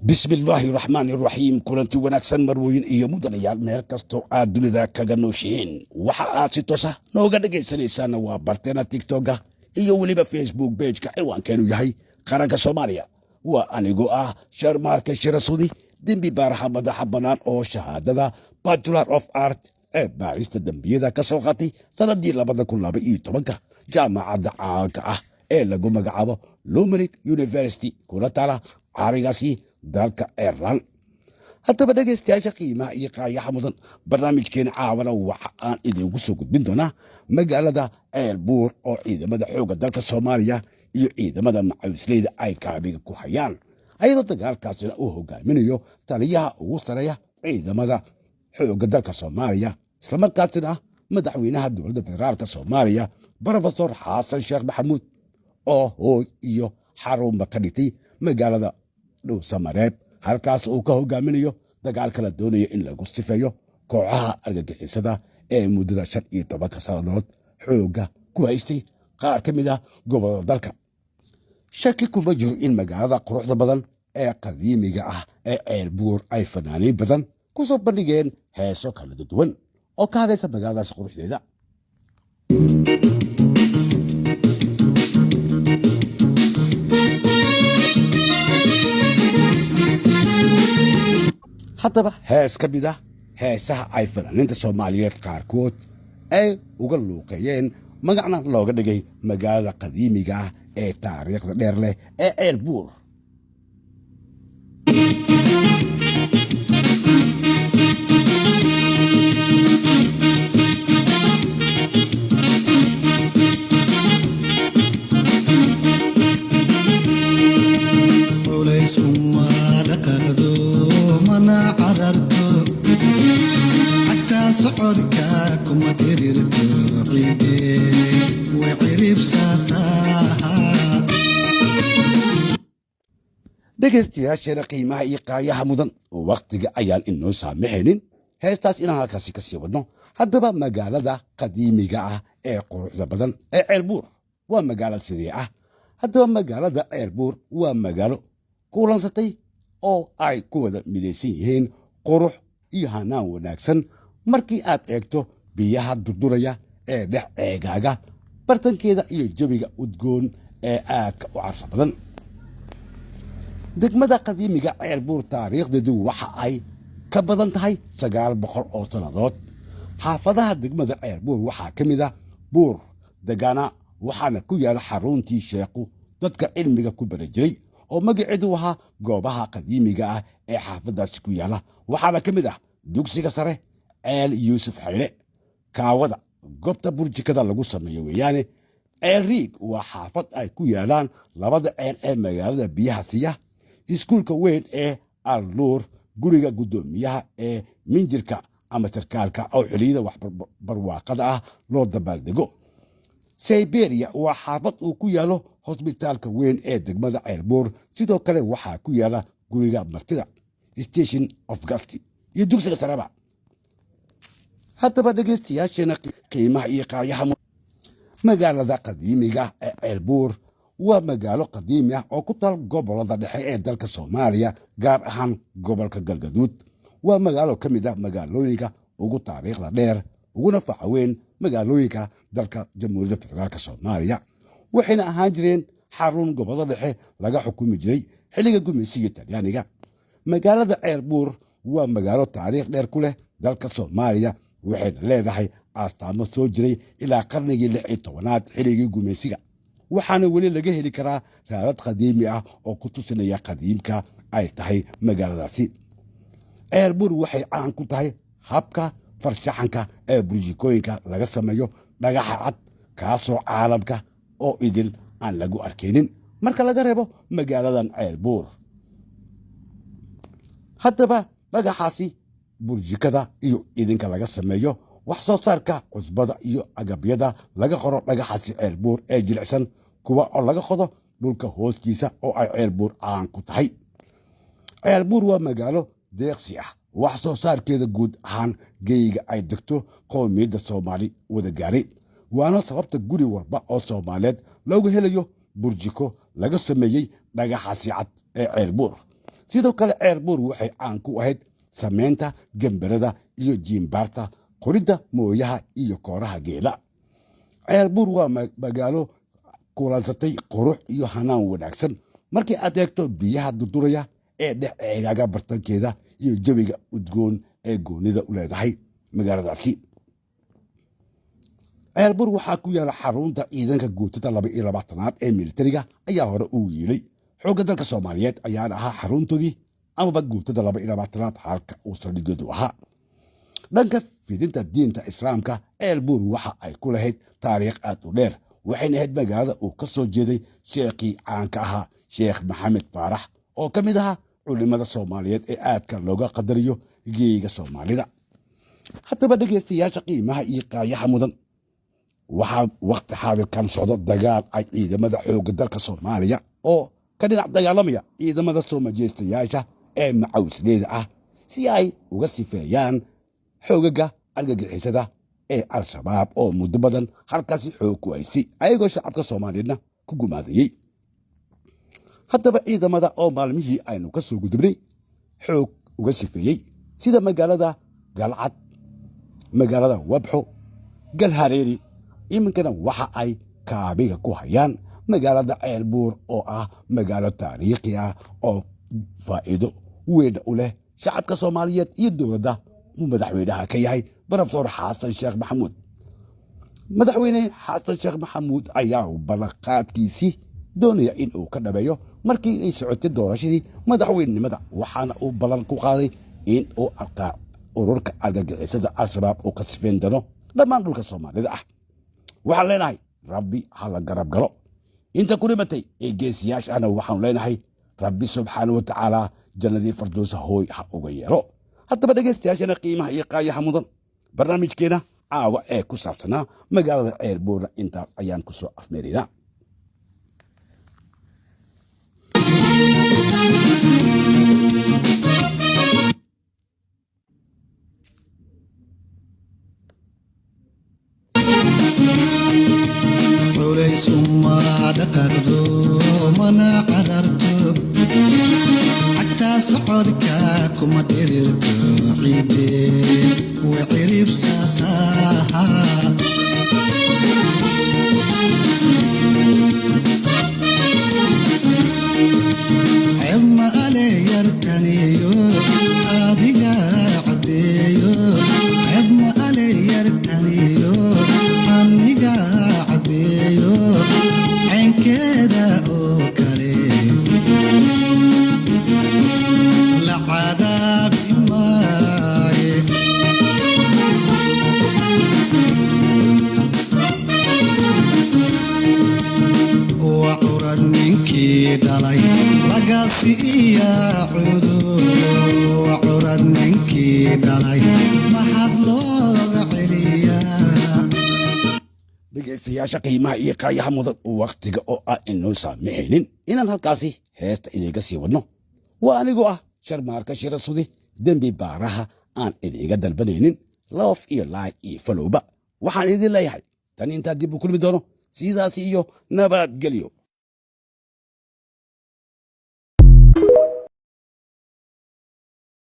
بسم الله الرحمن الرحيم كلنتي وناكسن مروين iyo mudanayaal meel kasto aad dunida kaga nooshiin waxa aad si toos ah nooga dhageysanaysan waa barteena TikTok iyo waliba Facebook page-ka ciwaankeenu yahay qaranka Soomaaliya waa anigu ah Sharmarka Shirasudi dembi baaraha madaxa banaan oo shahaadada Bachelor of Art ee baarista dambiyada ka soo qaatay sanadii 2012 jaamacadda caanka ah ee lagu magacaabo Limerick University kuna taala عاريغاسي دالك إيرلان حتى بدأ استياشا قيمة إيقايا حمودن برنامج كين عاونا وحقان إذن قصوك بندونا مقالة دا عيالبور أو إذا مدى حوغة دالك الصوماليا إيو إذا مدى معيوسليد أي كابيغ كوحيان أيضا تقال كاسنا أوهو قاي منيو تاليها وصريا إذا مدى حوغة دالك الصوماليا سلمان كاسنا مدحوينها الدولة فدرالك الصوماليا بروفيسور حسن شيخ محمود هو إيو حارون بكاليتي مقالة دو سماريب halkaas uu ka hogaaminayo dagaal kala doonaya in lagu sifeeyo kooxaha argagixisada ee muddada 15 sanadood xooga ku haystay qaar ka mid ah gobolada dalka shaki kuma jiro in magaalada quruxda badan ee qadiimiga ah ee ceelbuur ay fanaaniin badan ku soo bandhigeen heeso kala duwan oo ka hadlaysa magaaladaas quruxdeeda haddaba hees ka mid ah heesaha ay fanaaniinta Soomaaliyeed qaarkood ay uga luuqeeyeen magacna looga dhigay magaalada qadiimiga ah ee taariikhda dheer leh ee ceelbuur dhegeystayaasheena qiimaha iyo qaayaha mudan waqtiga ayaan inoo saamaxaynin heestaas inaan halkaasi ka sii wadno haddaba magaalada qadiimiga ah ee quruxda badan ee ceelbuur waa magaalo sidee ah haddaba magaalada ceelbuur waa magaalo kuulansatay oo ay ku wada midaysan yihiin qurux iyo hanaan wanaagsan markii aad eegto biyaha durduraya ee dhex eegaaga bartankeeda iyo jawiga udgoon ee aadka u carfa badan degmada qadiimiga ceelbuur taariikhdeedu waxa ay ka badan tahay 900 oo sanadood xaafadaha degmada ceelbuur waxaa ka mid ah buur degana waxaana ku yaala xaruntii sheekhu dadka cilmiga ku bari jiray oo magaceedu ahaa goobaha qadiimiga ah ee xaafadaasi ku yaala waxaana ka mid ah dugsiga sare ceel yuusuf xayle kaawada goobta burjikada lagu sameeyo weeyaane ceel riig waa xaafad ay ku yaalaan labada ceel ee magaalada biyaha siiya iskuulka weyn ee alnuur guriga guddoomiyaha ee minjirka ama sarkaalka oo xiliyada waxbarwaaqada ah loo dabaaldego Siberia waa xaafad uu ku yaalo hosbitaalka weyn ee degmada ceelbuur sidoo kale waxaa ku yaala guriga martida station of guest iyo dugsiga saraba haddaba dhegeystayaasheena qiimaha iyo qaayaha magaalada qadiimiga ee ceelbuur waa magaalo qadiimi ah oo ku taal gobolada dhexe ee dalka Soomaaliya gaar ahaan gobolka Galgaduud waa magaalo ka mid ah magaalooyinka ugu taariikhda dheer uguna facaweyn magaalooyinka dalka Jamhuuriyadda Federaalka Soomaaliya waxayna ahaan jireen xarun gobolada dhexe laga xukumi jiray xilliga gumeysiga Talyaaniga magaalada ceelbuur waa magaalo taariikh dheer ku leh dalka Soomaaliya waxayna leedahay astaamo soo jiray ilaa qarnigii 16aad xilligii gumeysiga waxaana weli laga heli karaa raadad qadiimi ah oo ku tusinaya qadiimka ay tahay magaaladaasi ceelbuur waxay caan ku tahay habka farshaxanka ee burjikooyinka laga sameeyo dhagaxa cad kaasoo caalamka oo idil aan lagu arkaynin marka laga reebo magaaladan ceelbuur haddaba dhagaxaasi burjikada iyo idinka laga sameeyo wax soo saarka cusbada iyo agabyada laga qoro dhagaxaasi ceelbuur ee jilicsan kuwa oo laga qodo dhulka hoostiisa oo ay ceelbuur caan ku tahay ceelbuur waa magaalo deeqsi ah wax soo saarkeeda guud ahaan geeyiga ay degto qowmiyadda Soomaali wada gaaray waana sababta guri walba oo Soomaaliyeed loogu helayo burjiko laga sameeyay dhagaxaasi cad ee ceelbuur sidoo kale ceelbuur waxay caan ku ahayd samaynta gemberada iyo jiimbaarta qoridda mooyaha iyo kooraha geela ceelbuur waa magaalo kulansatay qurux iyo hanaan wanaagsan markii aad eegto biyaha durduraya ee dhex ceegaaga bartankeeda iyo jawiga udgoon ee goonida u leedahay magaaladaasi ceelbuur waxaa ku yaala xarunta ciidanka guutada 22aad ee militariga ayaa hore uu yiilay xoogga dalka Soomaaliyeed ayaana ahaa xaruntoodii amaba guutada 22aad halka uu saldhigeedu ahaa dhanka fidinta diinta islaamka ceelbuur waxa ay ku lahayd taariikh aad u dheer waxayna ahayd magaalada uu ka soo jeeday sheekhii caanka ahaa sheekh maxamed faarax oo ka mid ahaa culimada Soomaaliyeed ee aadka looga qadariyo geeyga Soomaalida haddaba dhegeystayaasha qiimaha iyo qaayaha mudan waxaa waqti xaadirkan socdo dagaal ay ciidamada xoogga dalka Soomaaliya oo ka dhinac dagaalamaya ciidamada soo majeystayaasha ee macawsleeda ah si ay uga sifeeyaan xoogaga argagixisada ee al-shabaab oo muddo badan halkaasi xoog ku haystay ayagoo shacabka Soomaaliyeedna ku gumaadayay haddaba ciidamada oo maalmihii aynu ka soo gudubnay xoog uga sifeeyey sida magaalada Galcad magaalada Wabxo Galhareeri iminkana waxa ay kaabiga ku hayaan magaalada ceelbuur oo ah magaalo taariikhi ah oo faa'iido weyn u leh shacabka Soomaaliyeed iyo dowladda madaxweynaha ka yahay Professor Xasan Sheekh Maxamuud madaxweyne Xasan Sheekh Maxamuud ayaa ballanqaadkiisii doonaya in uu ka dhabeeyo markii ay socotay doorashadii madaxweynenimada waxaana uu ballan ku qaaday in uu arkaa ururka argagixisada al-shabaab uu ka sifeyn doono dhammaan dhulka Soomaalida ah waxaan leenahay rabbi ha la garab galo inta ku dhimatay ee geesiyaashana waxaan leenahay rabbi subxaanahu wa tacaala jannadii firdawsa hooy ha uga yeelo haddaba dhegeystayaashana qiimaha iyo qaayaha mudan barnaamijkeena caawa ee ku saabsanaa magaalada ceelbuur intaas ayaan ku soo afmeeraynaa mana qadarto xataa socodka kuma dhirirto ciide way ciribsataa cema ale yartaniyo adiga cadeeyo cema ale yartaniyo aniga cadeeyo عنكدا أوكالي لعذاب ماي وعرض منكي دلي لقاسي يا عدو وعرض منكي دلي ما حد لوغ عليا dhegeystayaasha qiimaha iyo qaayaha mudan waqtiga oo aan inoo saamixaynin inaan halkaasi heesta idiga sii wadno waa anigoo ah sharmaarka shira sudi dembi baaraha aan idiga dalbanaynin loof iyo laay iyo falowba waxaan idin leeyahay tan intaa dib u kulmi doono sidaasi iyo nabadgelyo